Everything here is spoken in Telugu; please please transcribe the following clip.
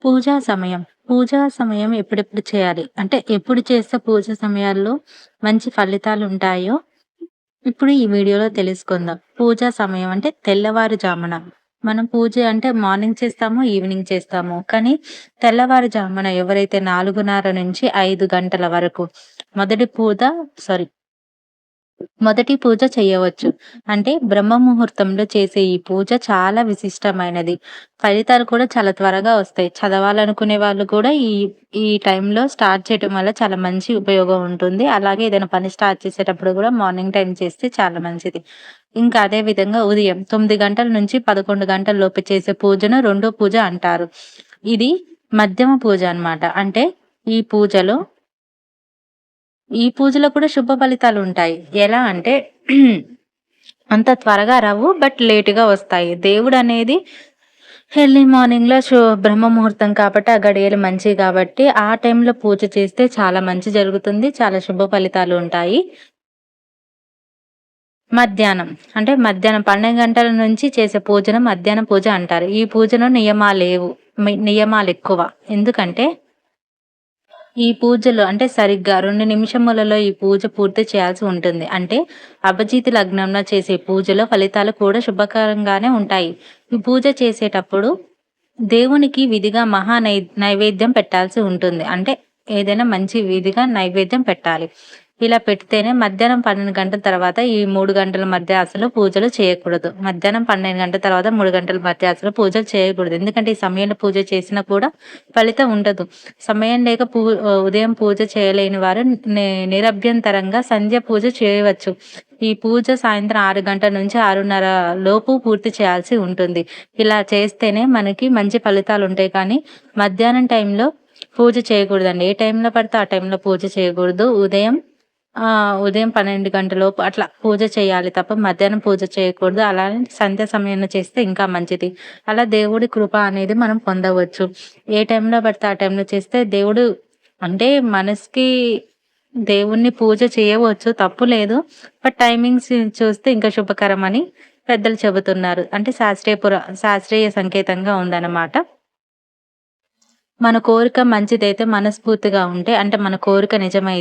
పూజా సమయం. పూజా సమయం ఎప్పుడెప్పుడు చేయాలి? అంటే ఎప్పుడు చేస్తే పూజ సమయాల్లో మంచి ఫలితాలుంటాయో ఇప్పుడు ఈ వీడియోలో తెలుసుకుందాం. పూజా సమయం అంటే తెల్లవారుజామున. మనం పూజ అంటే మార్నింగ్ చేస్తాము, ఈవినింగ్ చేస్తాము. కానీ తెల్లవారుజామున ఎవరైతే 4:30 నుంచి 5 గంటల వరకు మొదటి పూజ సారీ మొదటి పూజ చేయవచ్చు. అంటే బ్రహ్మ ముహూర్తంలో చేసే ఈ పూజ చాలా విశిష్టమైనది. ఫలితాలు కూడా చాలా త్వరగా వస్తాయి. చదవాలనుకునే వాళ్ళు కూడా ఈ టైంలో స్టార్ట్ చేయటం వల్ల చాలా మంచి ఉపయోగం ఉంటుంది. అలాగే ఏదైనా పని స్టార్ట్ చేసేటప్పుడు కూడా మార్నింగ్ టైమ్ చేస్తే చాలా మంచిది. ఇంకా అదే విధంగా ఉదయం 9 గంటల నుంచి 11 గంటల లోపు చేసే పూజను రెండో పూజ అంటారు. ఇది మధ్యమ పూజ అన్నమాట. అంటే ఈ పూజలో ఈ పూజలో కూడా శుభ ఫలితాలుంటాయి. ఎలా అంటే అంత త్వరగా రావు. బట్ లేట్‌గా వస్తాయి. దేవుడనేది ఎర్లీ మార్నింగ్‌లో బ్రహ్మ ముహూర్తం కాబట్టి ఆ గడియలు మంచివి కాబట్టి ఆ టైంలో పూజ చేస్తే చాలా మంచి జరుగుతుంది. చాలా శుభ ఫలితాలు ఉంటాయి. మధ్యాహ్నం అంటే మధ్యాహ్నం 12 గంటల నుంచి చేసే పూజను మధ్యాహ్నం పూజ అంటారు. ఈ పూజలో నియమాలేవు. నియమాలెక్కువ. ఎందుకంటే ఈ పూజలో అంటే సరిగ్గా 2 నిమిషములలో ఈ పూజ పూర్తి చేయాల్సి ఉంటుంది. అంటే అభిజిత్ లగ్నంలో చేసే పూజలో ఫలితాలు కూడా శుభకరంగానే ఉంటాయి. ఈ పూజ చేసేటప్పుడు దేవునికి విధిగా నైవేద్యం పెట్టాల్సి ఉంటుంది. అంటే ఏదైనా మంచి విధిగా నైవేద్యం పెట్టాలి. ఇలా పెడితేనే మధ్యాహ్నం 12 గంటల తర్వాత ఈ 3 గంటల మధ్య అసలు పూజలు చేయకూడదు. మధ్యాహ్నం 12 గంటల తర్వాత 3 గంటల మధ్య అసలు పూజలు చేయకూడదు. ఎందుకంటే ఈ సమయంలో పూజ చేసినా కూడా ఫలితం ఉండదు. సమయం లేక ఉదయం పూజ చేయలేని వారు నిరభ్యంతరంగా సంధ్య పూజ చేయవచ్చు. ఈ పూజ సాయంత్రం 6 గంటల నుంచి 6:30 లోపు పూర్తి చేయాల్సి ఉంటుంది. ఇలా చేస్తేనే మనకి మంచి ఫలితాలుంటాయి. కానీ మధ్యాహ్నం టైంలో పూజ చేయకూడదండి. ఏ టైంలో పడితే ఆ టైంలో పూజ చేయకూడదు. ఉదయం 12 గంటలలోపు అట్లా పూజ చేయాలి తప్ప మధ్యాహ్నం పూజ చేయకూడదు. అలానే సంధ్య సమయంలో చేస్తే ఇంకా మంచిది. అలా దేవుడి కృప అనేది మనం పొందవచ్చు. ఏ టైంలో పడితే ఆ టైంలో చేస్తే దేవుడు అంటే మనసుకి దేవుడిని పూజ చేయవచ్చు తప్పు లేదు. బట్ టైమింగ్స్ చూస్తే ఇంకా శుభకరమని పెద్దలు చెబుతున్నారు. అంటే శాస్త్రీయ సంకేతంగా ఉందన్నమాట. మన కోరిక మంచిదైతే మనస్ఫూర్తిగా ఉంటే అంటే మన కోరిక నిజమై